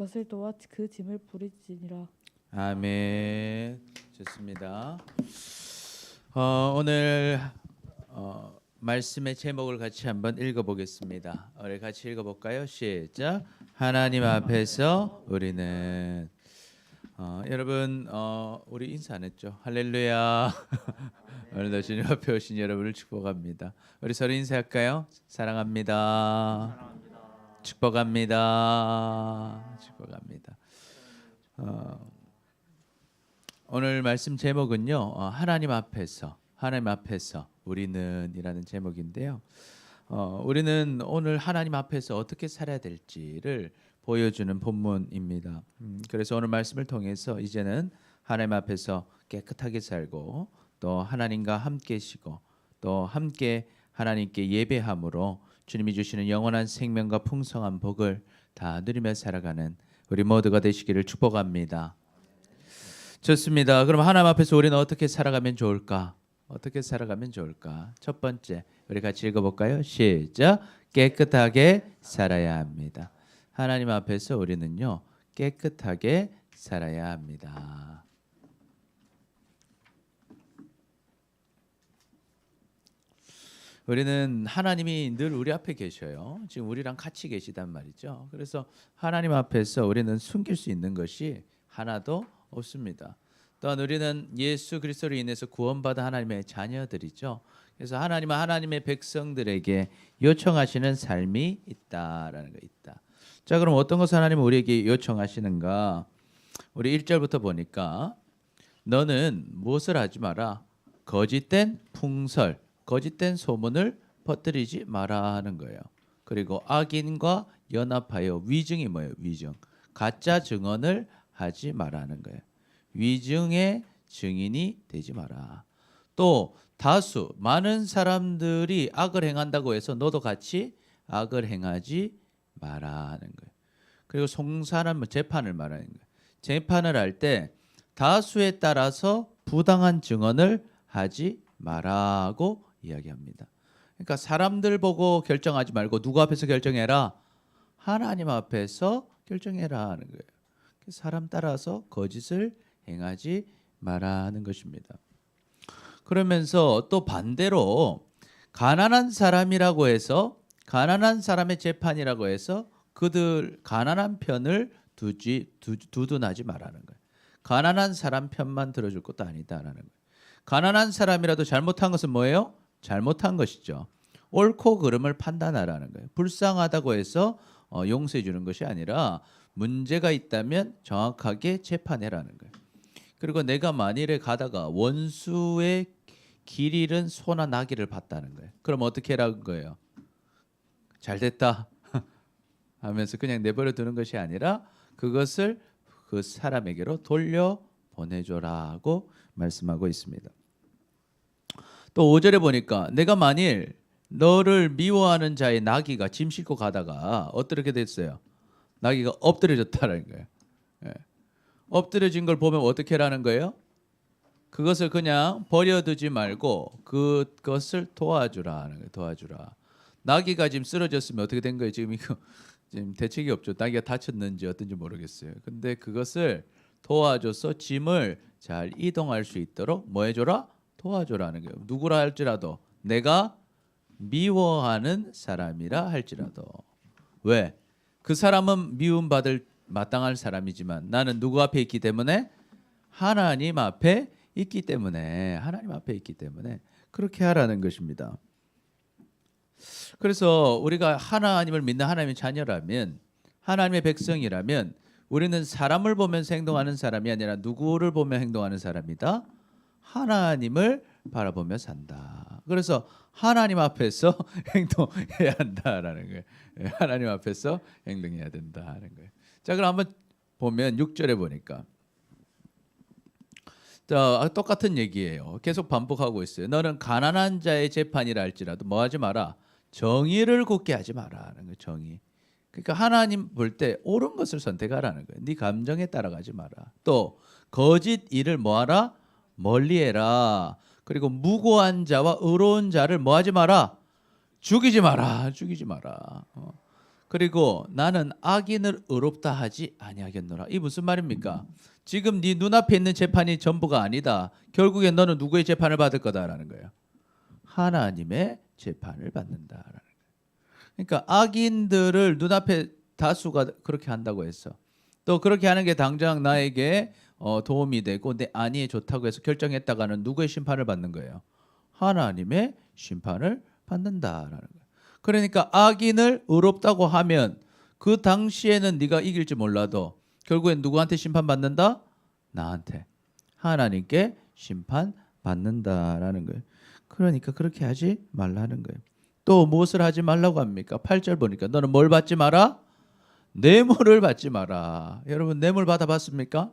것을 도와 그 짐을 부르지니라. 아멘. 좋습니다. 오늘 말씀의 제목을 같이 한번 읽어보겠습니다. 우리 같이 읽어볼까요? 시작. 하나님 앞에서 우리는 여러분 우리 인사 안 했죠? 할렐루야. 오늘도 주님 앞에 오신 여러분을 축복합니다. 우리 서로 인사할까요? 사랑합니다. 축복합니다. 축복합니다. 오늘 말씀 제목은요, 하나님 앞에서 우리는이라는 제목인데요. 우리는 오늘 하나님 앞에서 어떻게 살아야 될지를 보여주는 본문입니다. 그래서 오늘 말씀을 통해서 이제는 하나님 앞에서 깨끗하게 살고 또 하나님과 함께 계시고 또 함께 하나님께 예배함으로 주님이 주시는 영원한 생명과 풍성한 복을 다 누리며 살아가는 우리 모두가 되시기를 축복합니다. 좋습니다. 그럼 하나님 앞에서 우리는 어떻게 살아가면 좋을까? 어떻게 살아가면 좋을까? 첫 번째, 우리 같이 읽어볼까요? 시작. 깨끗하게 살아야 합니다. 하나님 앞에서 우리는요, 깨끗하게 살아야 합니다. 우리는 하나님이 늘 우리 앞에 계셔요. 지금 우리랑 같이 계시단 말이죠. 그래서 하나님 앞에서 우리는 숨길 수 있는 것이 하나도 없습니다. 또한 우리는 예수 그리스도로 인해서 구원받은 하나님의 자녀들이죠. 그래서 하나님은 하나님의 백성들에게 요청하시는 삶이 있다라는 거 있다. 자, 그럼 어떤 것을 하나님은 우리에게 요청하시는가? 우리 1절부터 보니까 너는 무엇을 하지 마라. 거짓된 풍설, 거짓된 소문을 퍼뜨리지 마라 하는 거예요. 그리고 악인과 연합하여 위증이 뭐예요? 위증. 가짜 증언을 하지 말라는 거예요. 위증의 증인이 되지 마라. 또 다수 많은 사람들이 악을 행한다고 해서 너도 같이 악을 행하지 마라 하는 거예요. 그리고 송사는 재판을 말하는 거예요. 재판을 할 때 다수에 따라서 부당한 증언을 하지 마라고 이야기합니다. 그러니까 사람들 보고 결정하지 말고 누구 앞에서 결정해라? 하나님 앞에서 결정해라 하는 거예요. 사람 따라서 거짓을 행하지 말라는 것입니다. 그러면서 또 반대로 가난한 사람이라고 해서 가난한 사람의 재판이라고 해서 그들 가난한 편을 두둔하지 말라는 거예요. 가난한 사람 편만 들어줄 것도 아니다라는 거예요. 가난한 사람이라도 잘못한 것은 뭐예요? 잘못한 것이죠. 옳고 그름을 판단하라는 거예요. 불쌍하다고 해서 용서해 주는 것이 아니라 문제가 있다면 정확하게 재판해라는 거예요. 그리고 내가 만일에 가다가 원수의 길 잃은 소나 나귀를 봤다는 거예요. 그럼 어떻게 하라는 거예요? 잘됐다 하면서 그냥 내버려 두는 것이 아니라 그것을 그 사람에게로 돌려 보내줘라고 말씀하고 있습니다. 또 5절에 보니까 내가 만일 너를 미워하는 자의 나귀가 짐 싣고 가다가 어떻게 됐어요? 나귀가 엎드려졌다는 거예요. 예. 엎드려진 걸 보면 어떻게 하라는 거예요? 그것을 그냥 버려두지 말고 그것을 도와주라. 도와주라. 나귀가 지금 쓰러졌으면 어떻게 된 거예요? 지금 이거 지금 대책이 없죠. 나귀가 다쳤는지 어떤지 모르겠어요. 근데 그것을 도와줘서 짐을 잘 이동할 수 있도록 뭐 해줘라? 도와줘라는 거예요. 누구라 할지라도 내가 미워하는 사람이라 할지라도. 왜? 그 사람은 미움받을 마땅할 사람이지만 나는 누구 앞에 있기 때문에? 하나님 앞에 있기 때문에 그렇게 하라는 것입니다. 그래서 우리가 하나님을 믿는 하나님의 자녀라면 하나님의 백성이라면 우리는 사람을 보면서 행동하는 사람이 아니라 누구를 보며 행동하는 사람이다? 하나님을 바라보며 산다. 그래서 하나님 앞에서 행동해야 한다라는 거예요. 하나님 앞에서 행동해야 된다는 거예요. 자, 그럼 한번 보면 6절에 보니까 자, 똑같은 얘기예요. 계속 반복하고 있어요. 너는 가난한 자의 재판이라 할지라도 뭐 하지 마라? 정의를 굳게 하지 마라는 거예요. 정의. 그러니까 하나님 볼 때 옳은 것을 선택하라는 거예요. 네 감정에 따라가지 마라. 또 거짓 일을 뭐하라? 멀리해라. 그리고 무고한 자와 의로운 자를 뭐하지 마라? 죽이지 마라. 그리고 나는 악인을 의롭다 하지 아니하겠노라. 이 무슨 말입니까? 지금 네 눈앞에 있는 재판이 전부가 아니다. 결국엔 너는 누구의 재판을 받을 거다라는 거예요. 하나님의 재판을 받는다라는 거예요. 그러니까 악인들을 눈앞에 다수가 그렇게 한다고 해서 또 그렇게 하는 게 당장 나에게 도움이 되고 내 안위에 좋다고 해서 결정했다가는 누구의 심판을 받는 거예요? 하나님의 심판을 받는다라는 거예요. 그러니까 악인을 의롭다고 하면 그 당시에는 네가 이길지 몰라도 결국엔 누구한테 심판받는다? 나한테. 하나님께 심판받는다라는 거예요. 그러니까 그렇게 하지 말라는 거예요. 또 무엇을 하지 말라고 합니까? 8절 보니까 너는 뭘 받지 마라? 뇌물을 받지 마라. 여러분 뇌물 받아봤습니까?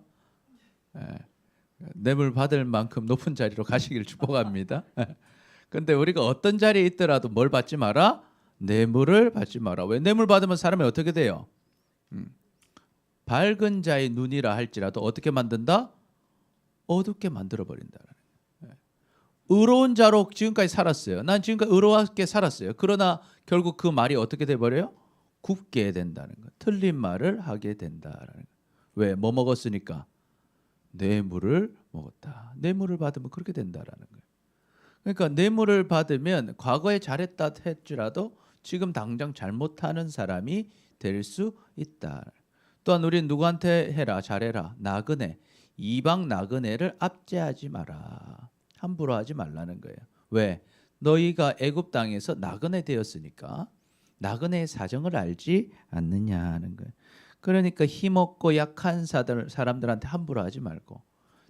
뇌물 받을 만큼 높은 자리로 가시기를 축복합니다. 근데 우리가 어떤 자리에 있더라도 뭘 받지 마라? 뇌물을 받지 마라. 왜? 뇌물 받으면 사람이 어떻게 돼요? 밝은 자의 눈이라 할지라도 어떻게 만든다? 어둡게 만들어 버린다. 의로운 자로 지금까지 살았어요. 난 지금까지 의로웠게 살았어요. 그러나 결국 그 말이 어떻게 돼 버려요? 굽게 된다는 거. 틀린 말을 하게 된다라는 거. 왜? 뭐 먹었으니까? 뇌물을 먹었다. 뇌물을 받으면 그렇게 된다라는 거예요. 그러니까 뇌물을 받으면 과거에 잘했다 할지라도 지금 당장 잘못하는 사람이 될 수 있다. 또한 우리는 누구한테 해라? 잘해라. 나그네. 이방 나그네를 압제하지 마라. 함부로 하지 말라는 거예요. 왜? 너희가 애굽 땅에서 나그네 되었으니까 나그네의 사정을 알지 않느냐는 거예요. 그러니까 힘없고 약한 사람들한테 함부로 하지 말고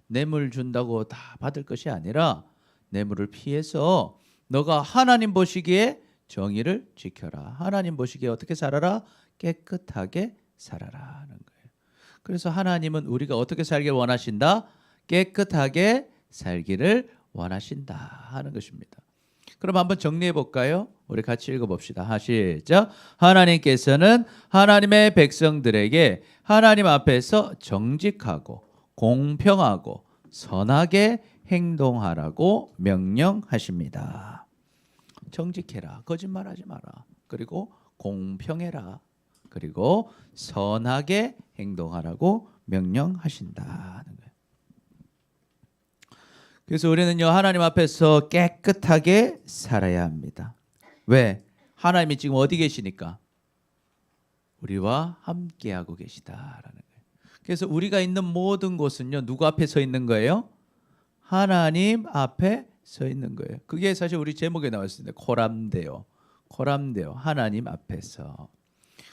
뇌물 준다고 다 받을 것이 아니라 뇌물을 피해서 너가 하나님 보시기에 정의를 지켜라. 하나님 보시기에 어떻게 살아라? 깨끗하게 살아라는 거예요. 그래서 하나님은 우리가 어떻게 살기를 원하신다? 깨끗하게 살기를 원하신다 하는 것입니다. 그럼 한번 정리해 볼까요? 우리 같이 읽어봅시다. 시작. 하나님께서는 하나님의 백성들에게 하나님 앞에서 정직하고 공평하고 선하게 행동하라고 명령하십니다. 정직해라. 거짓말하지 마라. 그리고 공평해라. 그리고 선하게 행동하라고 명령하신다는 거예요. 그래서 우리는요 하나님 앞에서 깨끗하게 살아야 합니다. 왜? 하나님이 지금 어디 계시니까? 우리와 함께하고 계시다라는 거예요. 그래서 우리가 있는 모든 곳은요 누구 앞에 서 있는 거예요? 하나님 앞에 서 있는 거예요. 그게 사실 우리 제목에 나왔습니다. 코람데오. 코람데오. 하나님 앞에서.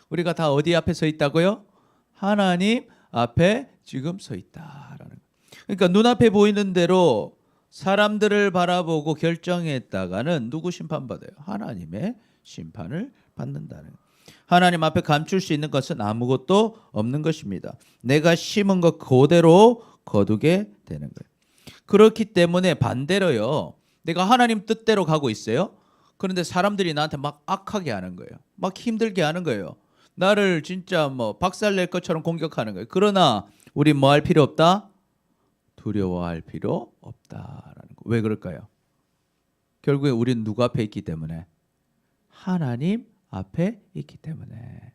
우리가 다 어디 앞에 서 있다고요? 하나님 앞에 지금 서 있다라는 거예요. 그러니까 눈앞에 보이는 대로 사람들을 바라보고 결정했다가는 누구 심판받아요? 하나님의 심판을 받는다는 거예요. 하나님 앞에 감출 수 있는 것은 아무것도 없는 것입니다. 내가 심은 것 그대로 거두게 되는 거예요. 그렇기 때문에 반대로요. 내가 하나님 뜻대로 가고 있어요. 그런데 사람들이 나한테 막 악하게 하는 거예요. 막 힘들게 하는 거예요. 나를 진짜 뭐 박살낼 것처럼 공격하는 거예요. 그러나 우리 뭐 할 필요 없다? 두려워할 필요 없다라는 거. 왜 그럴까요? 결국에 우리는 누구 앞에 있기 때문에? 하나님 앞에 있기 때문에.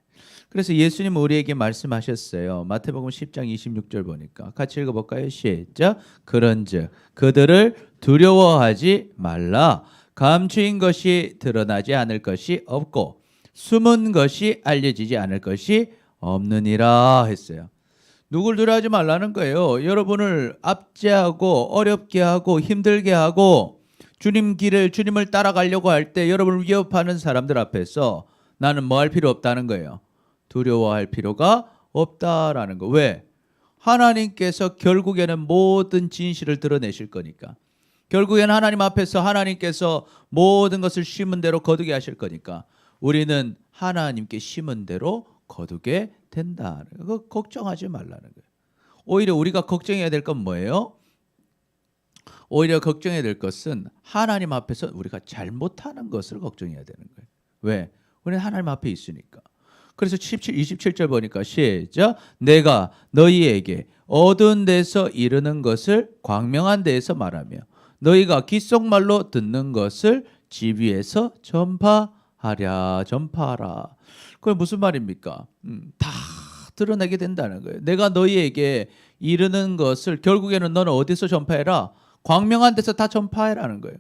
그래서 예수님은 우리에게 말씀하셨어요. 마태복음 10장 26절 보니까 같이 읽어볼까요? 시작. 그런즉 그들을 두려워하지 말라. 감추인 것이 드러나지 않을 것이 없고 숨은 것이 알려지지 않을 것이 없느니라 했어요. 누굴 두려워하지 말라는 거예요. 여러분을 압제하고 어렵게 하고 힘들게 하고 주님을 따라가려고 할 때 여러분을 위협하는 사람들 앞에서 나는 뭐 할 필요 없다는 거예요. 두려워할 필요가 없다라는 거. 왜? 하나님께서 결국에는 모든 진실을 드러내실 거니까. 결국에는 하나님 앞에서 하나님께서 모든 것을 심은 대로 거두게 하실 거니까 우리는 하나님께 심은 대로 거두게 된다. 그거 걱정하지 말라는 거예요. 오히려 우리가 걱정해야 될 건 뭐예요? 오히려 걱정해야 될 것은 하나님 앞에서 우리가 잘못하는 것을 걱정해야 되는 거예요. 왜? 우리는 하나님 앞에 있으니까. 그래서 27절 보니까 시작. 내가 너희에게 어두운 데서 이르는 것을 광명한 데에서 말하며 너희가 귓속말로 듣는 것을 집 위에서 전파하라. 그게 무슨 말입니까? 다 드러내게 된다는 거예요. 내가 너희에게 이르는 것을 결국에는 너는 어디서 전파해라? 광명한 데서 다 전파해라는 거예요.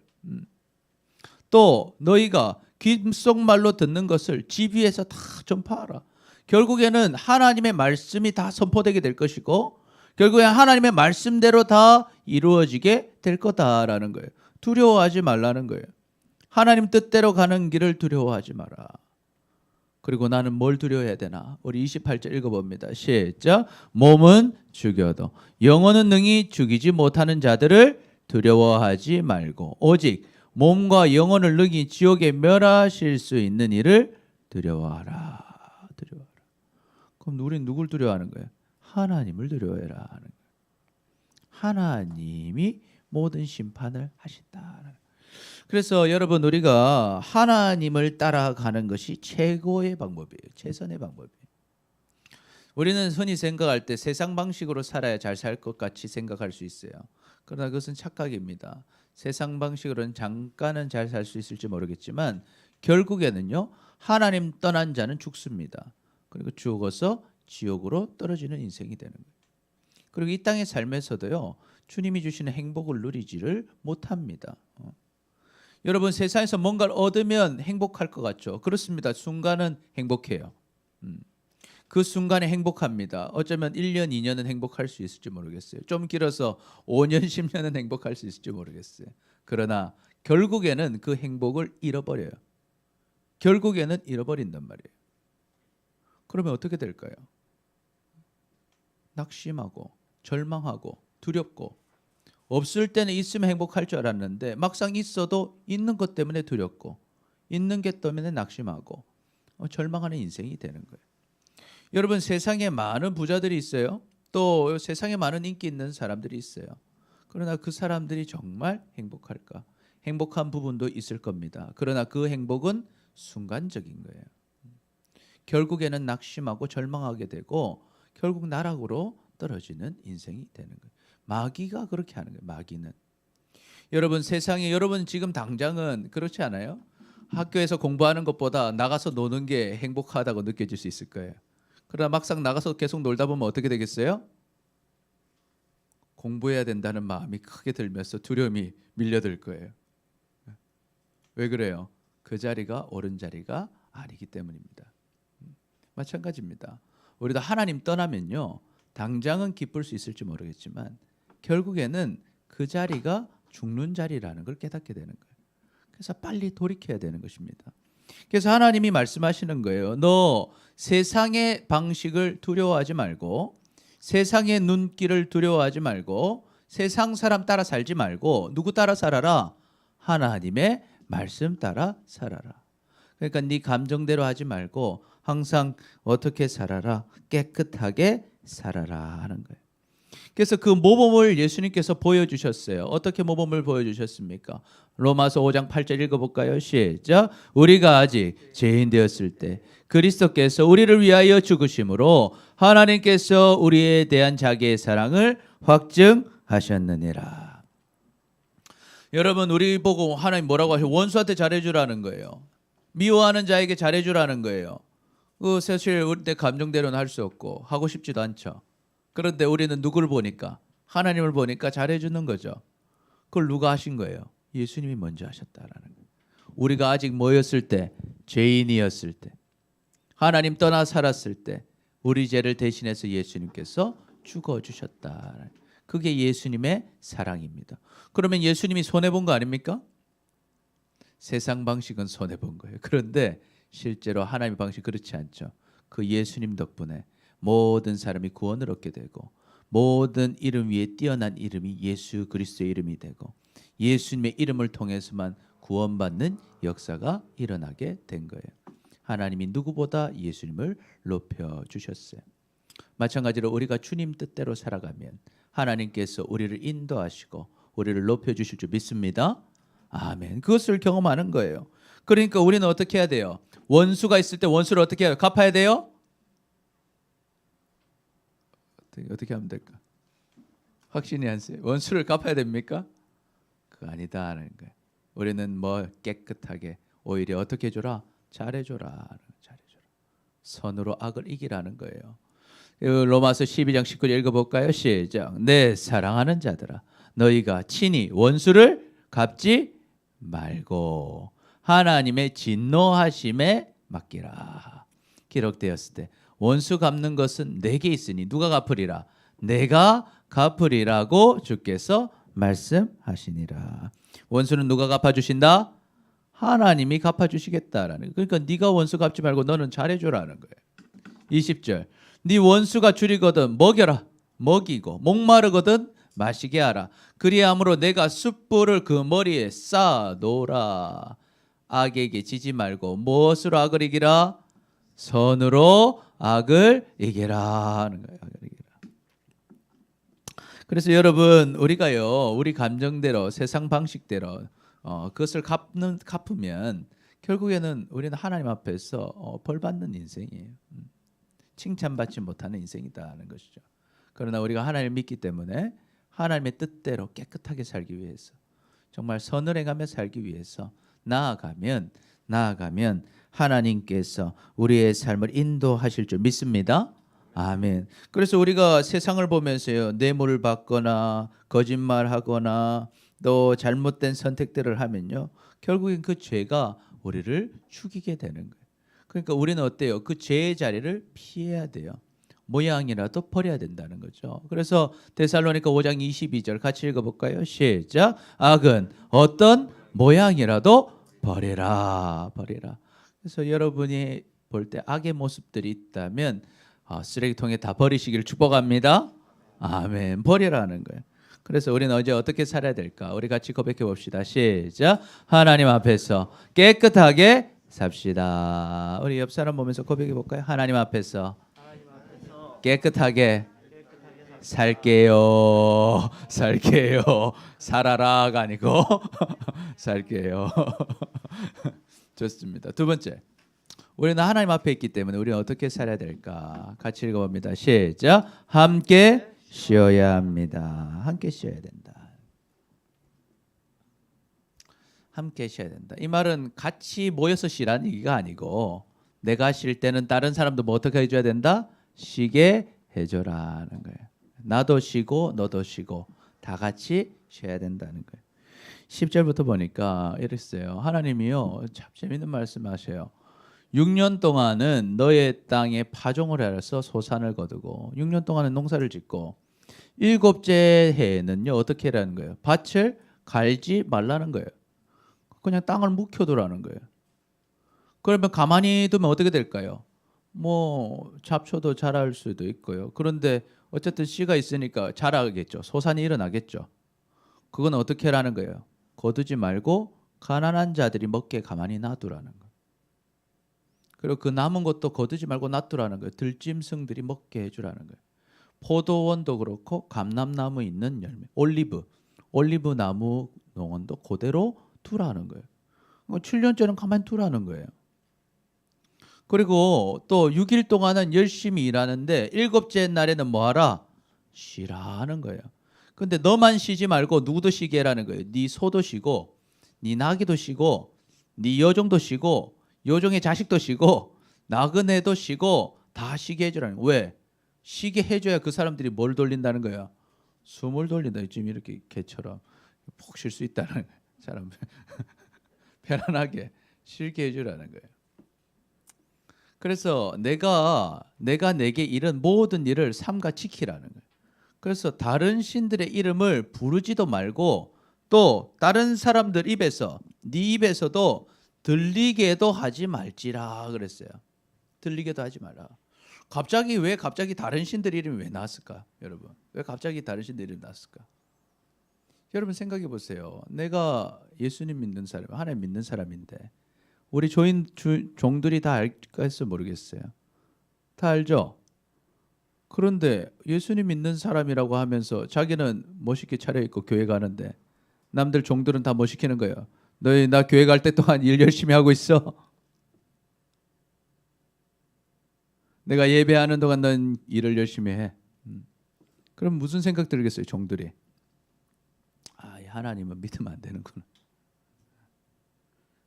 또 너희가 귓속말로 듣는 것을 집 위에서 다 전파하라. 결국에는 하나님의 말씀이 다 선포되게 될 것이고 결국에 하나님의 말씀대로 다 이루어지게 될 거다라는 거예요. 두려워하지 말라는 거예요. 하나님 뜻대로 가는 길을 두려워하지 마라. 그리고 나는 뭘 두려워해야 되나? 우리 28절 읽어봅니다. 시작. 몸은 죽여도 영혼은 능히 죽이지 못하는 자들을 두려워하지 말고 오직 몸과 영혼을 능히 지옥에 멸하실 수 있는 이를 두려워하라. 두려워하라. 그럼 우리는 누굴 두려워하는 거예요? 하나님을 두려워해라 하는 거예요. 하나님이 모든 심판을 하신다. 그래서 여러분 우리가 하나님을 따라가는 것이 최고의 방법이에요. 최선의 방법이에요. 우리는 흔히 생각할 때 세상 방식으로 살아야 잘 살 것 같이 생각할 수 있어요. 그러나 그것은 착각입니다. 세상 방식으로는 잠깐은 잘 살 수 있을지 모르겠지만 결국에는요. 하나님 떠난 자는 죽습니다. 그리고 죽어서 지옥으로 떨어지는 인생이 되는 거예요. 그리고 이 땅의 삶에서도요. 주님이 주시는 행복을 누리지를 못합니다. 여러분 세상에서 뭔가를 얻으면 행복할 것 같죠? 그렇습니다. 순간은 행복해요. 그 순간에 행복합니다. 어쩌면 1년, 2년은 행복할 수 있을지 모르겠어요. 좀 길어서 5년, 10년은 행복할 수 있을지 모르겠어요. 그러나 결국에는 그 행복을 잃어버려요. 결국에는 잃어버린단 말이에요. 그러면 어떻게 될까요? 낙심하고 절망하고 두렵고 없을 때는 있으면 행복할 줄 알았는데 막상 있어도 있는 것 때문에 두렵고 있는 게 때문에 낙심하고 절망하는 인생이 되는 거예요. 여러분 세상에 많은 부자들이 있어요. 또 세상에 많은 인기 있는 사람들이 있어요. 그러나 그 사람들이 정말 행복할까? 행복한 부분도 있을 겁니다. 그러나 그 행복은 순간적인 거예요. 결국에는 낙심하고 절망하게 되고 결국 나락으로 떨어지는 인생이 되는 거예요. 마귀가 그렇게 하는 거예요. 마귀는. 여러분 세상에 여러분 지금 당장은 그렇지 않아요? 학교에서 공부하는 것보다 나가서 노는 게 행복하다고 느껴질 수 있을 거예요. 그러나 막상 나가서 계속 놀다 보면 어떻게 되겠어요? 공부해야 된다는 마음이 크게 들면서 두려움이 밀려들 거예요. 왜 그래요? 그 자리가 옳은 자리가 아니기 때문입니다. 마찬가지입니다. 우리도 하나님 떠나면요. 당장은 기쁠 수 있을지 모르겠지만 결국에는 그 자리가 죽는 자리라는 걸 깨닫게 되는 거예요. 그래서 빨리 돌이켜야 되는 것입니다. 그래서 하나님이 말씀하시는 거예요. 너 세상의 방식을 두려워하지 말고 세상의 눈길을 두려워하지 말고 세상 사람 따라 살지 말고 누구 따라 살아라? 하나님의 말씀 따라 살아라. 그러니까 네 감정대로 하지 말고 항상 어떻게 살아라? 깨끗하게 살아라 하는 거예요. 그래서 그 모범을 예수님께서 보여주셨어요. 어떻게 모범을 보여주셨습니까? 로마서 5장 8절 읽어볼까요? 시작. 우리가 아직 죄인 되었을 때 그리스도께서 우리를 위하여 죽으심으로 하나님께서 우리에 대한 자기의 사랑을 확증하셨느니라. 여러분 우리 보고 하나님 뭐라고 하셔? 원수한테 잘해주라는 거예요. 미워하는 자에게 잘해주라는 거예요. 그 사실 우리 때 감정대로는 할 수 없고 하고 싶지도 않죠. 그런데 우리는 누구를 보니까 하나님을 보니까 잘해주는 거죠. 그걸 누가 하신 거예요? 예수님이 먼저 하셨다라는 거예요. 우리가 아직 뭐였을 때? 죄인이었을 때 하나님 떠나 살았을 때 우리 죄를 대신해서 예수님께서 죽어주셨다. 그게 예수님의 사랑입니다. 그러면 예수님이 손해본 거 아닙니까? 세상 방식은 손해본 거예요. 그런데 실제로 하나님의 방식 그렇지 않죠. 그 예수님 덕분에 모든 사람이 구원을 얻게 되고 모든 이름 위에 뛰어난 이름이 예수 그리스도의 이름이 되고 예수님의 이름을 통해서만 구원받는 역사가 일어나게 된 거예요. 하나님이 누구보다 예수님을 높여주셨어요. 마찬가지로 우리가 주님 뜻대로 살아가면 하나님께서 우리를 인도하시고 우리를 높여주실 줄 믿습니다. 아멘. 그것을 경험하는 거예요. 그러니까 우리는 어떻게 해야 돼요? 원수가 있을 때 원수를 어떻게 해요? 갚아야 돼요? 어떻게 하면 될까? 확신이 안 세요. 원수를 갚아야 됩니까? 그거 아니다 하는 거예요. 우리는 뭐 깨끗하게 오히려 어떻게 해줘라? 잘해줘라. 잘해줘라. 선으로 악을 이기라는 거예요. 로마서 12장 19절 읽어볼까요? 시작. 내 사랑하는 자들아 너희가 친히 원수를 갚지 말고 하나님의 진노하심에 맡기라. 기록되었을 때 원수 갚는 것은 내게 있으니 누가 갚으리라? 내가 갚으리라고 주께서 말씀하시니라. 원수는 누가 갚아주신다? 하나님이 갚아주시겠다라는 거예요. 그러니까 네가 원수 갚지 말고 너는 잘해줘라는 거예요. 20절 네 원수가 줄이거든 먹여라. 먹이고 목마르거든 마시게 하라. 그리함으로 내가 숯불을 그 머리에 쌓아 놓으라. 악에게 지지 말고 무엇으로 악을 이기라? 선으로 악을 이기라 하는 거예요. 악을 이기라. 그래서 여러분 우리가요 우리 감정대로 세상 방식대로 그것을 갚으면 결국에는 우리는 하나님 앞에서 벌 받는 인생이에요. 칭찬받지 못하는 인생이다는 것이죠. 그러나 우리가 하나님을 믿기 때문에 하나님의 뜻대로 깨끗하게 살기 위해서 정말 선을 행하며 살기 위해서 나아가면 하나님께서 우리의 삶을 인도하실 줄 믿습니다. 아멘. 그래서 우리가 세상을 보면서요 뇌물을 받거나 거짓말하거나 또 잘못된 선택들을 하면요 결국엔 그 죄가 우리를 죽이게 되는 거예요. 그러니까 우리는 어때요? 그 죄의 자리를 피해야 돼요. 모양이라도 버려야 된다는 거죠. 그래서 데살로니가 5장 22절 같이 읽어볼까요? 시작. 악은 어떤 모양이라도 버리라. 그래서 여러분이 볼 때 악의 모습들이 있다면 쓰레기통에 다 버리시길 축복합니다. 아멘. 버리라는 거예요. 그래서 우리는 어제 어떻게 살아야 될까? 우리 같이 고백해 봅시다. 시작. 하나님 앞에서 깨끗하게 삽시다. 우리 옆 사람 보면서 고백해 볼까요? 하나님 앞에서 깨끗하게 살게요. 살아라가 아니고 살게요. 좋습니다. 두 번째. 우리는 하나님 앞에 있기 때문에 우리는 어떻게 살아야 될까? 같이 읽어봅니다. 시작. 함께 쉬어야 합니다. 함께 쉬어야 된다. 함께 쉬어야 된다. 이 말은 같이 모여서 쉬라는 얘기가 아니고 내가 쉴 때는 다른 사람도 뭐 어떻게 해줘야 된다? 쉬게 해줘라는 거예요. 나도 쉬고 너도 쉬고 다 같이 쉬어야 된다는 거예요. 10절부터 보니까 이랬어요. 하나님이요 참 재밌는 말씀하셔요. 6년 동안은 너의 땅에 파종을 해서 소산을 거두고 6년 동안은 농사를 짓고 일곱째 해에는요 어떻게 하라는 거예요? 밭을 갈지 말라는 거예요. 그냥 땅을 묵혀두라는 거예요. 그러면 가만히 두면 어떻게 될까요? 뭐 잡초도 자랄 수도 있고요. 그런데 어쨌든 씨가 있으니까 자라겠죠. 소산이 일어나겠죠. 그건 어떻게 하라는 거예요? 거두지 말고 가난한 자들이 먹게 가만히 놔두라는 거예요. 그리고 그 남은 것도 거두지 말고 놔두라는 거예요. 들짐승들이 먹게 해주라는 거예요. 포도원도 그렇고 감람나무 있는 열매, 올리브 나무 농원도 그대로 두라는 거예요. 7년째는 가만히 두라는 거예요. 그리고 또 6일 동안은 열심히 일하는데 일곱째 날에는 뭐하라? 쉬라 하는 거예요. 근데 너만 쉬지 말고 누구도 쉬게 해라는 거예요. 네 소도 쉬고 네 나귀도 쉬고 네 여종도 쉬고 여종의 자식도 쉬고 나그네도 쉬고 다 쉬게 해주라는 거예요. 왜? 쉬게 해줘야 그 사람들이 뭘 돌린다는 거예요? 숨을 돌린다. 지금 이렇게 개처럼 푹 쉴 수 있다는 거예요. 사람 편안하게 쉬게 해주라는 거예요. 그래서 내가 내게 이런 모든 일을 삼가 지키라는 거예요. 그래서 다른 신들의 이름을 부르지도 말고 또 다른 사람들 입에서 네 입에서도 들리게도 하지 말지라 그랬어요. 들리게도 하지 마라. 왜 갑자기 다른 신들 이름이 왜 나왔을까? 여러분. 왜 갑자기 다른 신들 이름이 나왔을까? 여러분 생각해 보세요. 내가 예수님 믿는 사람, 하나님 믿는 사람인데 우리 종들이 다 알겠어 모르겠어요. 다 알죠? 그런데 예수님 믿는 사람이라고 하면서 자기는 멋있게 차려입고 교회 가는데 남들 종들은 다 뭐 시키는 거예요? 너희 나 교회 갈 때 동안 일 열심히 하고 있어? 내가 예배하는 동안 넌 일을 열심히 해. 그럼 무슨 생각 들겠어요? 종들이. 하나님은 믿으면 안 되는구나.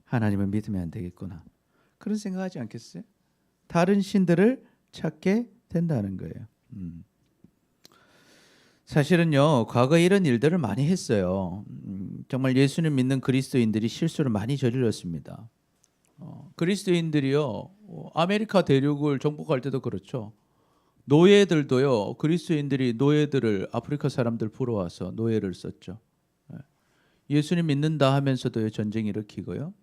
하나님은 믿으면 안 되겠구나. 그런 생각하지 않겠어요? 다른 신들을 찾게 된다는 거예요. 사실은요, 과거에 이런 일들을 많이 했어요. 정말 예수님 믿는 그리스도인들이 실수를 많이 저질렀습니다. 그리스도인들이요, 아메리카 대륙을 정복할 때도 그렇죠. 노예들도요, 그리스도인들이 노예들을 아프리카 사람들 풀어와서 노예를 썼죠. 예수님 믿는다 하면서도 전쟁 일으키고요.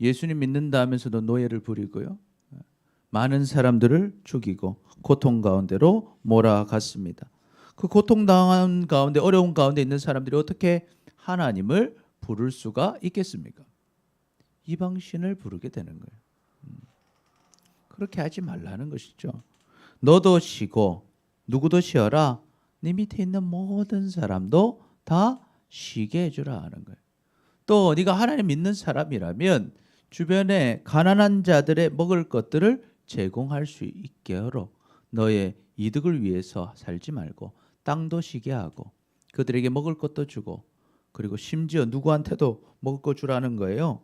예수님 믿는다 하면서도 노예를 부리고요. 많은 사람들을 죽이고 고통 가운데로 몰아갔습니다. 그 고통당한 가운데, 어려운 가운데 있는 사람들이 어떻게 하나님을 부를 수가 있겠습니까? 이방신을 부르게 되는 거예요. 그렇게 하지 말라는 것이죠. 너도 쉬고 누구도 쉬어라. 네 밑에 있는 모든 사람도 다 쉬게 해주라 하는 거예요. 또 네가 하나님 믿는 사람이라면 주변에 가난한 자들의 먹을 것들을 제공할 수 있게 하러 너의 이득을 위해서 살지 말고 땅도 쉬게 하고 그들에게 먹을 것도 주고 그리고 심지어 누구한테도 먹을 거 주라는 거예요.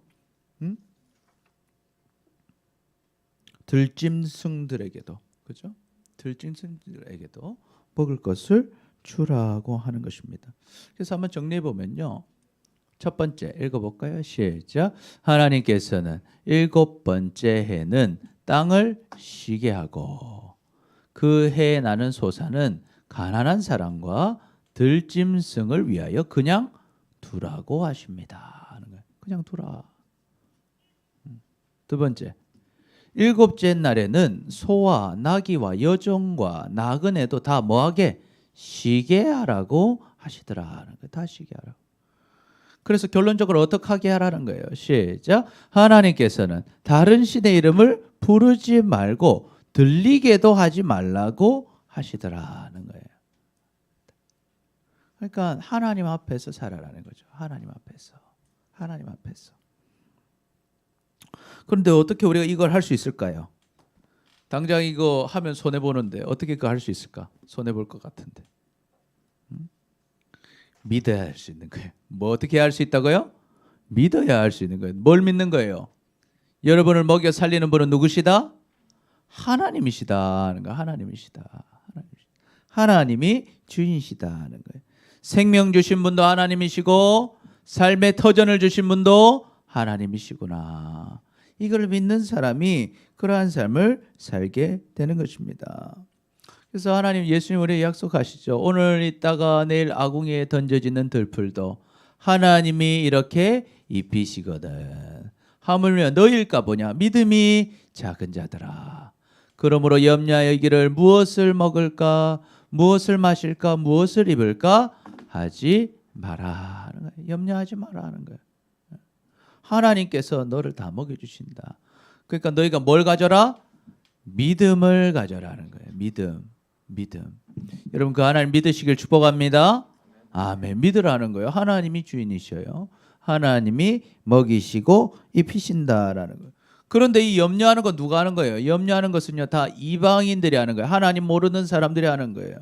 들짐승들에게도, 그죠? 들짐승들에게도 먹을 것을 주라고 하는 것입니다. 그래서 한번 정리해 보면요. 첫 번째 읽어볼까요? 시작. 하나님께서는 7번째 해는 땅을 쉬게 하고 그 해에 나는 소사는 가난한 사람과 들짐승을 위하여 그냥 두라고 하십니다. 하는 거예요. 그냥 두라. 두 번째, 7째 날에는 소와 나귀와 여종과 나그네도 다 뭐하게 쉬게 하라고 하시더라 하는 거예요. 다 쉬게 하라고. 그래서 결론적으로 어떻게 하게 하라는 거예요. 시작. 하나님께서는 다른 신의 이름을 부르지 말고 들리게도 하지 말라고 하시더라는 거예요. 그러니까 하나님 앞에서 살아라는 거죠. 하나님 앞에서. 하나님 앞에서. 그런데 어떻게 우리가 이걸 할 수 있을까요? 당장 이거 하면 손해 보는데 어떻게 그거 할 수 있을까? 손해 볼 것 같은데. 믿어야 할 수 있는 거예요. 뭐 어떻게 할 수 있다고요? 믿어야 할 수 있는 거예요. 뭘 믿는 거예요? 여러분을 먹여 살리는 분은 누구시다? 하나님이시다 하는 거예요. 하나님이시다. 하나님이 주인이시다 하는 거예요. 생명 주신 분도 하나님이시고 삶의 터전을 주신 분도 하나님이시구나. 이걸 믿는 사람이 그러한 삶을 살게 되는 것입니다. 그래서 하나님 예수님 우리에게 약속하시죠. 오늘 있다가 내일 아궁이에 던져지는 들풀도 하나님이 이렇게 입히시거든. 하물며 너희일까 보냐 믿음이 작은 자들아. 그러므로 염려하여 이기를 무엇을 먹을까 무엇을 마실까 무엇을 입을까 하지 마라 하는 거예요. 염려하지 마라 하는 거예요. 하나님께서 너를 다 먹여주신다. 그러니까 너희가 뭘 가져라? 믿음을 가져라는 거예요. 믿음. 여러분 그 하나님 믿으시길 축복합니다. 아멘. 믿으라는 거예요. 하나님이 주인이셔요. 하나님이 먹이시고 입히신다라는 거예요. 그런데 이 염려하는 건 누가 하는 거예요? 염려하는 것은요 다 이방인들이 하는 거예요. 하나님 모르는 사람들이 하는 거예요.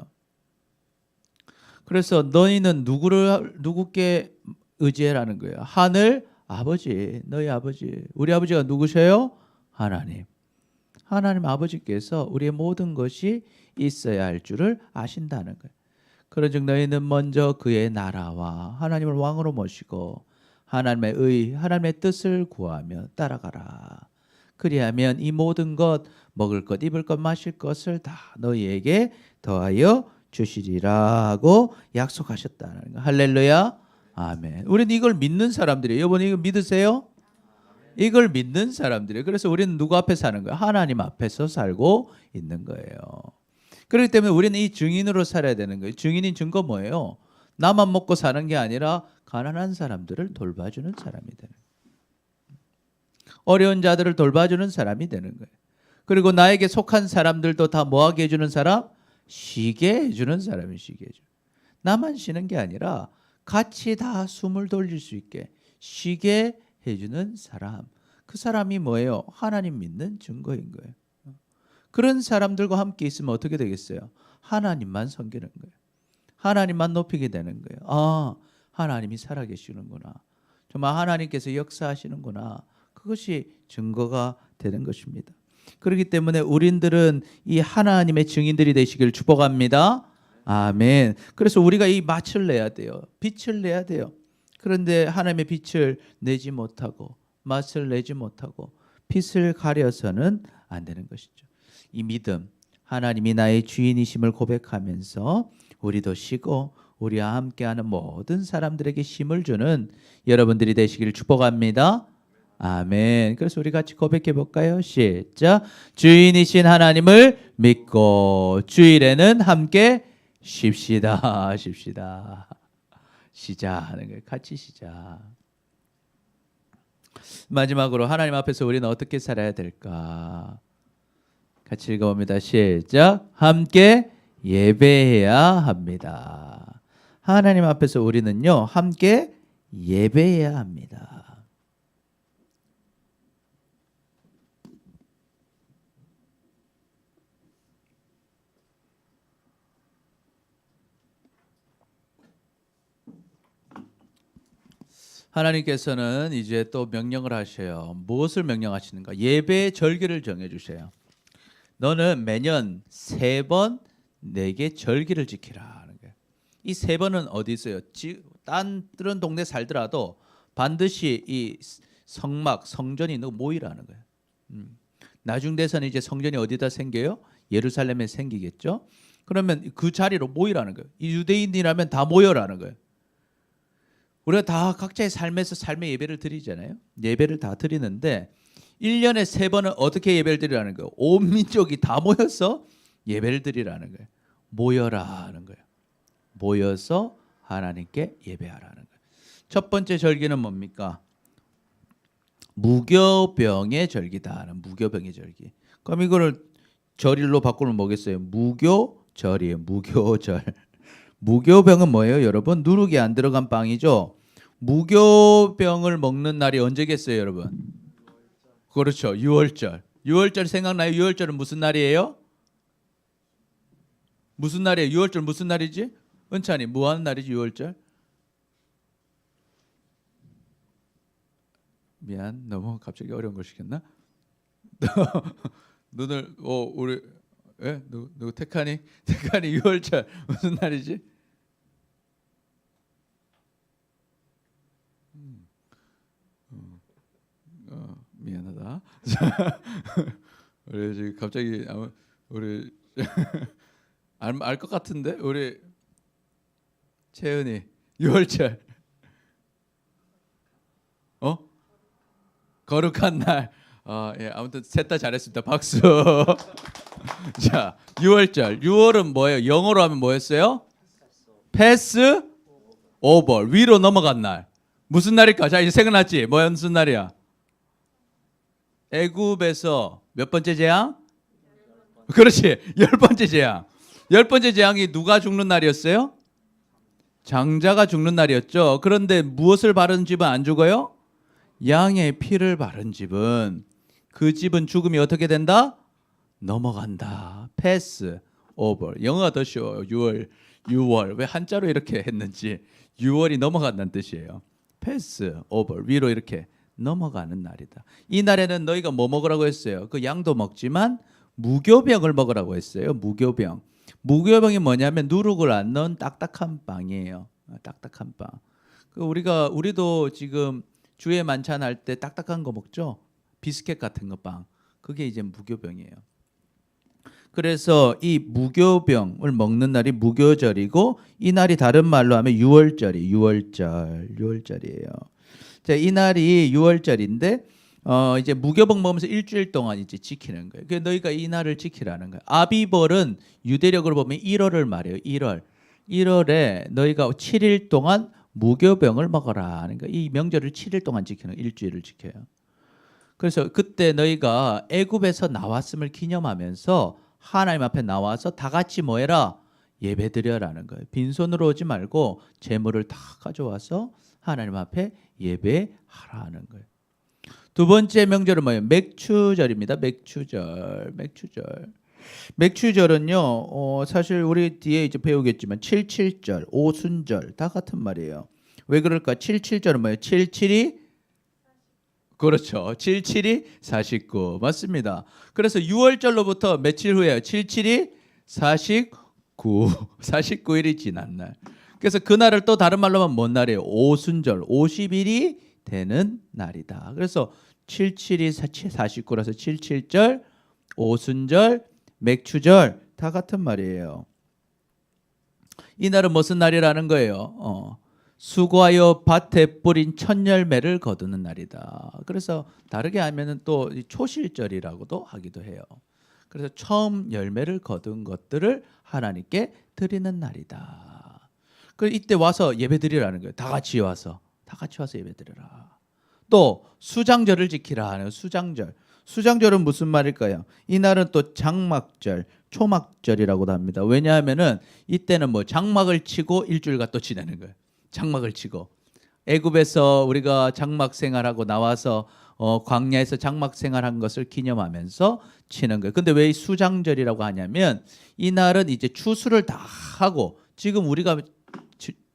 그래서 너희는 누구께 의지해라는 거예요. 하늘 아버지, 너희 아버지. 우리 아버지가 누구셔요? 하나님. 하나님 아버지께서 우리의 모든 것이 있어야 할 줄을 아신다는 거예요. 그런즉 너희는 먼저 그의 나라와 하나님을 왕으로 모시고 하나님의 의, 하나님의 뜻을 구하며 따라가라. 그리하면 이 모든 것, 먹을 것, 입을 것, 마실 것을 다 너희에게 더하여 주시리라고 약속하셨다는 거. 할렐루야. 아멘. 우리는 이걸 믿는 사람들이에요. 여러분 이거 믿으세요? 이걸 믿는 사람들이에요. 그래서 우리는 누구 앞에 사는 거예요? 하나님 앞에서 살고 있는 거예요. 그렇기 때문에 우리는 이 증인으로 살아야 되는 거예요. 증인인 증거 뭐예요? 나만 먹고 사는 게 아니라 가난한 사람들을 돌봐주는 사람이 되는 거예요. 어려운 자들을 돌봐주는 사람이 되는 거예요. 그리고 나에게 속한 사람들도 다 뭐하게 해주는 사람? 쉬게 해주는 사람이 쉬게 해줘. 나만 쉬는 게 아니라 같이 다 숨을 돌릴 수 있게 쉬게 해주는 사람. 그 사람이 뭐예요? 하나님 믿는 증거인 거예요. 그런 사람들과 함께 있으면 어떻게 되겠어요? 하나님만 섬기는 거예요. 하나님만 높이게 되는 거예요. 아, 하나님이 살아계시는구나. 정말 하나님께서 역사하시는구나. 그것이 증거가 되는 것입니다. 그렇기 때문에 우리들은 이 하나님의 증인들이 되시기를 축복합니다. 아멘. 그래서 우리가 이 맛을 내야 돼요. 빛을 내야 돼요. 그런데 하나님의 빛을 내지 못하고 맛을 내지 못하고 빛을 가려서는 안 되는 것이죠. 이 믿음, 하나님이 나의 주인이심을 고백하면서 우리도 쉬고 우리와 함께하는 모든 사람들에게 힘을 주는 여러분들이 되시기를 축복합니다. 아멘. 그래서 우리 같이 고백해 볼까요? 시작. 주인이신 하나님을 믿고 주일에는 함께 쉽시다. 쉽시다. 시작하는 거예요. 같이 시작. 마지막으로 하나님 앞에서 우리는 어떻게 살아야 될까? 같이 읽어봅니다. 시작. 함께 예배해야 합니다. 하나님 앞에서 우리는요, 함께 예배해야 합니다. 하나님께서는 이제 또 명령을 하셔요. 무엇을 명령하시는가? 예배 절기를 정해 주세요. 너는 매년 3번 내게 절기를 지키라 하는 거예요. 이 3번은 어디 있어요? 딴 다른 동네 살더라도 반드시 이 성막, 성전이 모이라는 거예요. 나중 돼서는 이제 성전이 어디다 생겨요? 예루살렘에 생기겠죠. 그러면 그 자리로 모이라는 거예요. 이 유대인이라면 다 모여라는 거예요. 우리가 다 각자의 삶의 예배를 드리잖아요. 예배를 다 드리는데 1년에 3번은 어떻게 예배를 드리라는 거예요? 온 민족이 다 모여서 예배를 드리라는 거예요. 모여라 하는 거예요. 모여서 하나님께 예배하라는 거예요. 첫 번째 절기는 뭡니까? 무교병의 절기다 하는 무교병의 절기. 그럼 이거를 절일로 바꾸면 뭐겠어요? 무교절이에요. 무교절. 무교병은 뭐예요, 여러분? 누룩이 안 들어간 빵이죠. 무교병을 먹는 날이 언제겠어요, 여러분? 그렇죠, 6월절. 6월절 생각나요? 6월절은 무슨 날이에요? 무슨 날이에요? 6월절 무슨 날이지? 은찬이 뭐 하는 날이지 6월절? 미안, 너무 갑자기 어려운 걸 시켰나? 너들 우리 누구 태칸이 6월절 무슨 날이지? 미안하다. 우리 지금 갑자기 우리 알 것 같은데 우리 채은이 6월절 거룩한 날. 예, 아무튼 셋 다 잘했습니다. 박수. 자, 6월절. 6월은 뭐예요? 영어로 하면 뭐였어요? 패스 오버. 위로 넘어간 날. 무슨 날일까? 자, 이제 생각났지? 무슨 날이야? 애굽에서 몇 번째 재앙? 그렇지. 10번째 재앙. 10번째 재앙이 누가 죽는 날이었어요? 장자가 죽는 날이었죠. 그런데 무엇을 바른 집은 안 죽어요? 양의 피를 바른 집은 그 집은 죽음이 어떻게 된다? 넘어간다. 패스 오버. 영어가 더 쉬워요. 6월. 왜 한자로 이렇게 했는지. 6월이 넘어간다는 뜻이에요. 패스 오버. 위로 이렇게 넘어가는 날이다. 이 날에는 너희가 뭐 먹으라고 했어요? 그 양도 먹지만 무교병을 먹으라고 했어요. 무교병. 무교병이 뭐냐면 누룩을 안 넣은 딱딱한 빵이에요. 딱딱한 빵. 우리도 지금 주에 만찬할 때 딱딱한 거 먹죠. 비스켓 같은 거 빵. 그게 이제 무교병이에요. 그래서 이 무교병을 먹는 날이 무교절이고 이 날이 다른 말로 하면 6월절이에요. 자, 이 날이 6월절인데 이제 무교병 먹으면서 일주일 동안 이제 지키는 거예요. 그래서 너희가 이 날을 지키라는 거예요. 아비벌은 유대력으로 보면 1월을 말해요. 1월에 너희가 7일 동안 무교병을 먹어라 하는 거예요. 이 명절을 7일 동안 지키는 일주일을 지켜요. 그래서 그때 너희가 애굽에서 나왔음을 기념하면서 하나님 앞에 나와서 다 같이 뭐 해라? 예배드려라는 거예요. 빈손으로 오지 말고 재물을 다 가져와서 하나님 앞에 예배하라는 거예요. 두 번째 명절은 뭐예요? 맥추절입니다. 맥추절은요, 사실 우리 뒤에 이제 배우겠지만 77절, 오순절 다 같은 말이에요. 왜 그럴까? 77절은 뭐예요? 77이 그렇죠. 77이 49 맞습니다. 그래서 6월절로부터 며칠 후에요. 77이 49 49일이 지난 날. 그래서 그날을 또 다른 말로 하면 뭔 날이에요? 오순절 50일이 되는 날이다. 그래서 77이 49라서 77절, 오순절, 맥추절 다 같은 말이에요. 이 날은 무슨 날이라는 거예요? 수고하여 밭에 뿌린 첫 열매를 거두는 날이다. 그래서 다르게 하면은 또 초실절이라고도 하기도 해요. 그래서 처음 열매를 거둔 것들을 하나님께 드리는 날이다. 그 이때 와서 예배드리라는 거예요. 다 같이 와서 예배드려라. 또 수장절을 지키라 하는 수장절. 수장절은 무슨 말일까요? 이 날은 또 장막절, 초막절이라고도 합니다. 왜냐하면은 이때는 뭐 장막을 치고 일주일간 또 지내는 거예요. 장막을 치고 애굽에서 우리가 장막 생활하고 나와서 광야에서 장막 생활한 것을 기념하면서 치는 거예요. 근데 왜 이 수장절이라고 하냐면 이 날은 이제 추수를 다 하고 지금 우리가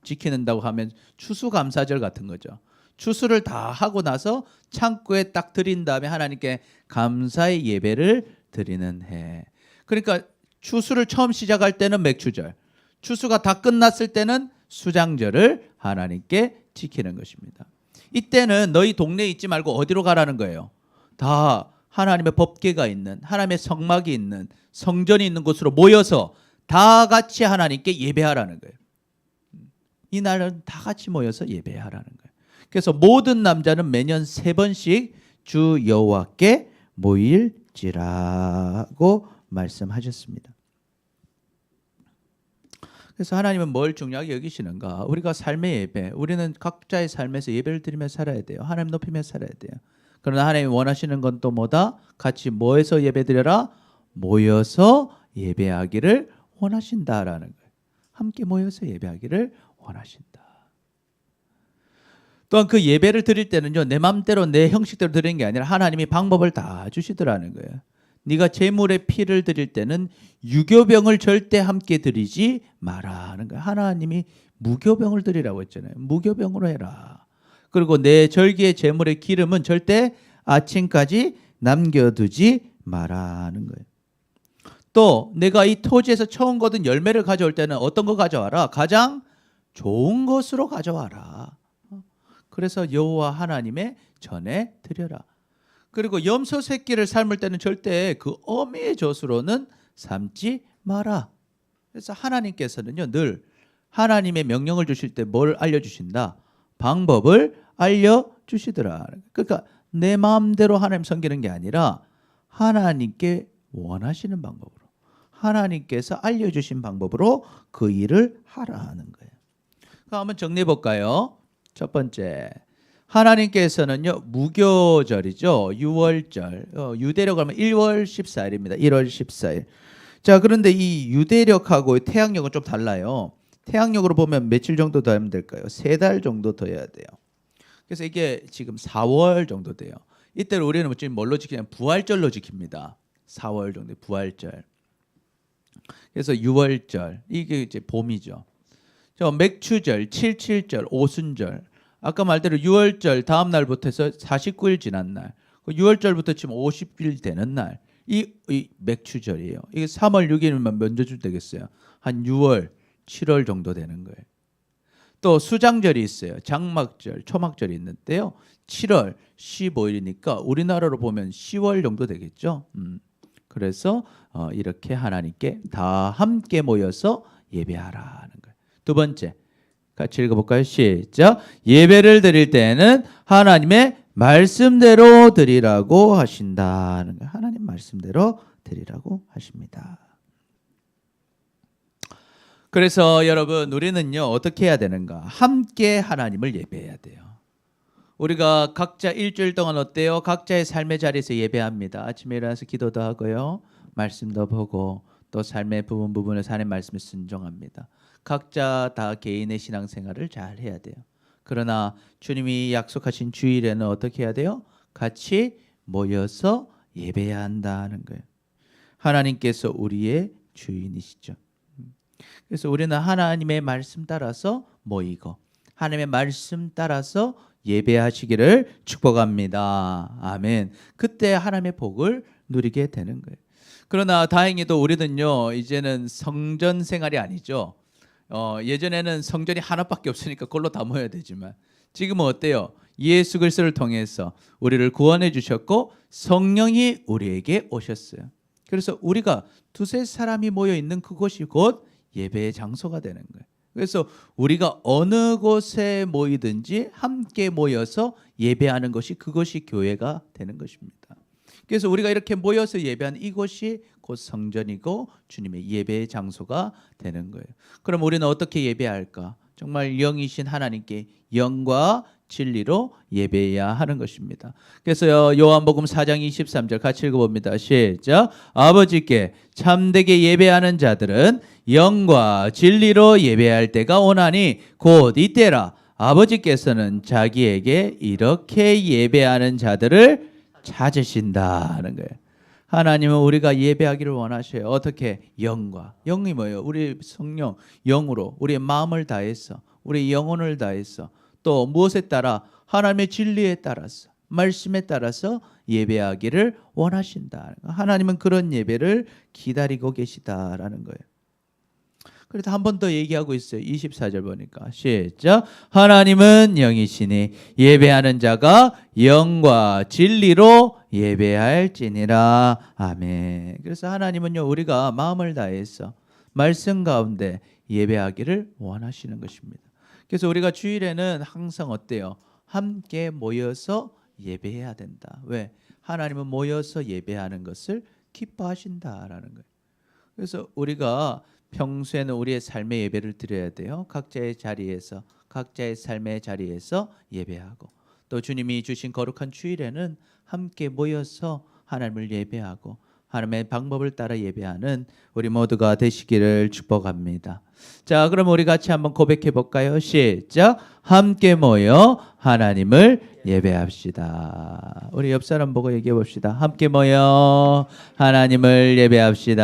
지키는다고 하면 추수감사절 같은 거죠. 추수를 다 하고 나서 창고에 딱 드린 다음에 하나님께 감사의 예배를 드리는 해. 그러니까 추수를 처음 시작할 때는 맥추절, 추수가 다 끝났을 때는 수장절을 하나님께 지키는 것입니다. 이때는 너희 동네에 있지 말고 어디로 가라는 거예요? 다 하나님의 법궤가 있는, 하나님의 성막이 있는, 성전이 있는 곳으로 모여서 다 같이 하나님께 예배하라는 거예요. 이 날은 다 같이 모여서 예배하라는 거예요. 그래서 모든 남자는 매년 3번씩 주 여호와께 모일지라고 말씀하셨습니다. 그래서 하나님은 뭘 중요하게 여기시는가? 우리가 삶의 예배, 우리는 각자의 삶에서 예배를 드리며 살아야 돼요. 하나님 높이며 살아야 돼요. 그러나 하나님이 원하시는 건 또 뭐다? 같이 모여서 예배드려라? 모여서 예배하기를 원하신다라는 거예요. 함께 모여서 예배하기를 원하신다. 또한 그 예배를 드릴 때는요, 내 마음대로 내 형식대로 드리는 게 아니라 하나님이 방법을 다 주시더라는 거예요. 네가 제물의 피를 드릴 때는 유교병을 절대 함께 드리지 마라 하는 거예요. 하나님이 무교병을 드리라고 했잖아요. 무교병으로 해라. 그리고 내 절기의 제물의 기름은 절대 아침까지 남겨두지 마라 하는 거예요. 또 내가 이 토지에서 처음 거둔 열매를 가져올 때는 어떤 거 가져와라? 가장 좋은 것으로 가져와라. 그래서 여호와 하나님의 전에 드려라. 그리고 염소 새끼를 삶을 때는 절대 그 어미의 젖으로는 삶지 마라. 그래서 하나님께서는요, 늘 하나님의 명령을 주실 때 뭘 알려주신다? 방법을 알려주시더라. 그러니까 내 마음대로 하나님 섬기는 게 아니라 하나님께 원하시는 방법으로, 하나님께서 알려주신 방법으로 그 일을 하라는 거예요. 그럼 한번 정리해 볼까요? 첫 번째, 하나님께서는요, 무교절이죠. 6월절, 유대력 하면 1월 14일입니다. 1월 14일. 자, 그런데 이 유대력하고 태양력은 좀 달라요. 태양력으로 보면 며칠 정도 더 하면 될까요? 3달 정도 더 해야 돼요. 그래서 이게 지금 4월 정도 돼요. 이때를 우리는 지금 뭘로 지키냐면 부활절로 지킵니다. 4월 정도 부활절. 그래서 6월절, 이게 이제 봄이죠. 저 맥추절, 77절, 오순절. 아까 말대로 6월절 다음 날부터 해서 49일 지난 날. 6월절부터 지금 50일 되는 날. 이 맥추절이에요. 이게 3월 6일만 먼저 줄 되겠어요. 한 6월, 7월 정도 되는 거예요. 또 수장절이 있어요. 장막절, 초막절이 있는데요. 7월 15일이니까 우리나라로 보면 10월 정도 되겠죠. 그래서 이렇게 하나님께 다 함께 모여서 예배하라는 거예요. 두 번째, 같이 읽어볼까요? 시작. 예배를 드릴 때는 하나님의 말씀대로 드리라고 하신다는 거예요. 하나님 말씀대로 드리라고 하십니다. 그래서 여러분, 우리는요, 어떻게 해야 되는가? 함께 하나님을 예배해야 돼요. 우리가 각자 일주일 동안 어때요? 각자의 삶의 자리에서 예배합니다. 아침에 일어나서 기도도 하고요, 말씀도 보고, 또 삶의 부분에서 하나님 말씀에 순종합니다. 각자 다 개인의 신앙생활을 잘 해야 돼요. 그러나 주님이 약속하신 주일에는 어떻게 해야 돼요? 같이 모여서 예배해야 한다는 거예요. 하나님께서 우리의 주인이시죠. 그래서 우리는 하나님의 말씀 따라서 모이고, 하나님의 말씀 따라서 예배하시기를 축복합니다. 아멘. 그때 하나님의 복을 누리게 되는 거예요. 그러나 다행히도 우리는요, 이제는 성전 생활이 아니죠. 예전에는 성전이 하나밖에 없으니까 그걸로 다 모여야 되지만 지금은 어때요? 예수 그리스도를 통해서 우리를 구원해 주셨고 성령이 우리에게 오셨어요. 그래서 우리가 두세 사람이 모여 있는 그곳이 곧 예배의 장소가 되는 거예요. 그래서 우리가 어느 곳에 모이든지 함께 모여서 예배하는 것이 그것이 교회가 되는 것입니다. 그래서 우리가 이렇게 모여서 예배하는 이곳이 곧 성전이고 주님의 예배의 장소가 되는 거예요. 그럼 우리는 어떻게 예배할까? 정말 영이신 하나님께 영과 진리로 예배해야 하는 것입니다. 그래서 요한복음 4장 23절 같이 읽어봅니다. 시작. 아버지께 참되게 예배하는 자들은 영과 진리로 예배할 때가 오나니 곧 이때라. 아버지께서는 자기에게 이렇게 예배하는 자들을 찾으신다는 거예요. 하나님은 우리가 예배하기를 원하셔요. 어떻게? 영과. 영이 뭐예요? 우리 성령, 영으로 우리의 마음을 다해서 우리의 영혼을 다해서 또 무엇에 따라? 하나님의 진리에 따라서 말씀에 따라서 예배하기를 원하신다. 하나님은 그런 예배를 기다리고 계시다라는 거예요. 그래서 한 번 더 얘기하고 있어요. 24절 보니까 시작. 하나님은 영이시니 예배하는 자가 영과 진리로 예배할지니라. 아멘. 그래서 하나님은요, 우리가 마음을 다해서 말씀 가운데 예배하기를 원하시는 것입니다. 그래서 우리가 주일에는 항상 어때요? 함께 모여서 예배해야 된다. 왜? 하나님은 모여서 예배하는 것을 기뻐하신다라는 거예요. 그래서 우리가 평소에는 우리의 삶의 예배를 드려야 돼요. 각자의 자리에서, 각자의 삶의 자리에서 예배하고, 또 주님이 주신 거룩한 주일에는 함께 모여서 하나님을 예배하고 하나님의 방법을 따라 예배하는 우리 모두가 되시기를 축복합니다. 자, 그럼 우리 같이 한번 고백해 볼까요? 시작. 함께 모여 하나님을 예배합시다. 우리 옆 사람 보고 얘기해 봅시다. 함께 모여 하나님을 예배합시다.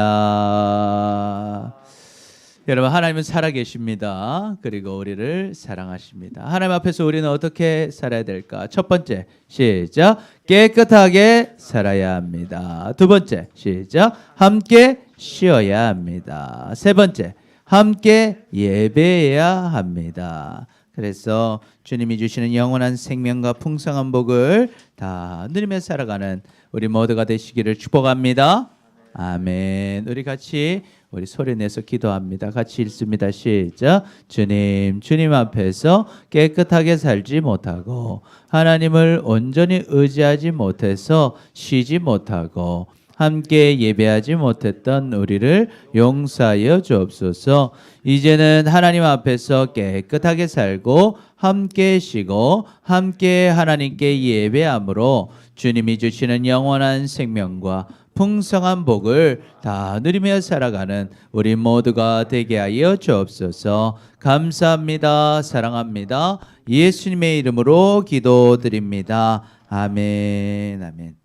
여러분, 하나님은 살아계십니다. 그리고 우리를 사랑하십니다. 하나님 앞에서 우리는 어떻게 살아야 될까? 첫 번째, 시작. 깨끗하게 살아야 합니다. 두 번째, 시작. 함께 쉬어야 합니다. 세 번째, 함께 예배해야 합니다. 그래서 주님이 주시는 영원한 생명과 풍성한 복을 다 누리며 살아가는 우리 모두가 되시기를 축복합니다. 아멘. 우리 같이 우리 소리 내서 기도합니다. 같이 읽습니다. 시작. 주님 앞에서 깨끗하게 살지 못하고 하나님을 온전히 의지하지 못해서 쉬지 못하고 함께 예배하지 못했던 우리를 용서하여 주옵소서. 이제는 하나님 앞에서 깨끗하게 살고 함께 쉬고 함께 하나님께 예배함으로 주님이 주시는 영원한 생명과 풍성한 복을 다 누리며 살아가는 우리 모두가 되게 하여 주옵소서. 감사합니다. 사랑합니다. 예수님의 이름으로 기도드립니다. 아멘. 아멘.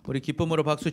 우리 기쁨으로 박수 치